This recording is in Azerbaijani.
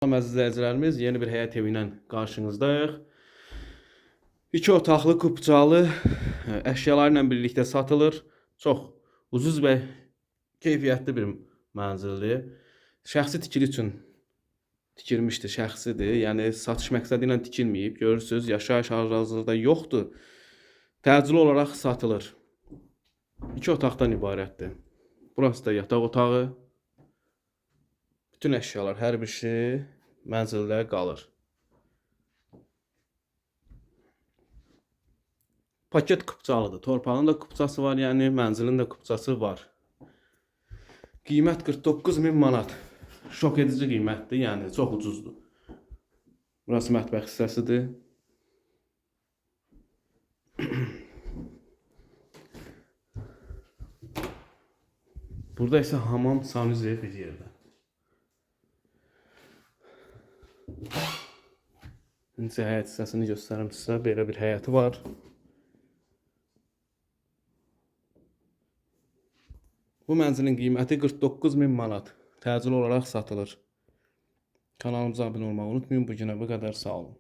Salam əziz izləyicilərimiz, yeni bir həyat evi ilə qarşınızdayıq. 2 otaqlı kupçalı əşyalarla birlikdə satılır. Çox ucuz və keyfiyyətli bir mənzildir. Şəxsi tikili üçün tikilmişdir, şəxsidir. Yəni satış məqsədi ilə tikilməyib. Görürsüz, yaşayış arazisində yoxdur. Təcili olaraq satılır. 2 otaqdan ibarətdir. Burası da yataq otağı. Bütün əşyalar, hər bir şey mənzildə qalır. Paket kupçalıdır. Torpağın da kupçası var, yəni mənzilin də kupçası var. Qiymət 49.000 manat. Şok edici qiymətdir, yəni çox ucuzdur. Burası mətbəx hissəsidir. Burada isə hamam, sanuzel bir yerdə. İndi həyat hissəsini göstərim sizə. Belə bir həyəti var. Bu mənzilin qiyməti 49.000 manat. Təcili olaraq satılır. Kanalımıza abunə olmağı unutmayın. Bu günə bu qədər. Sağ olun.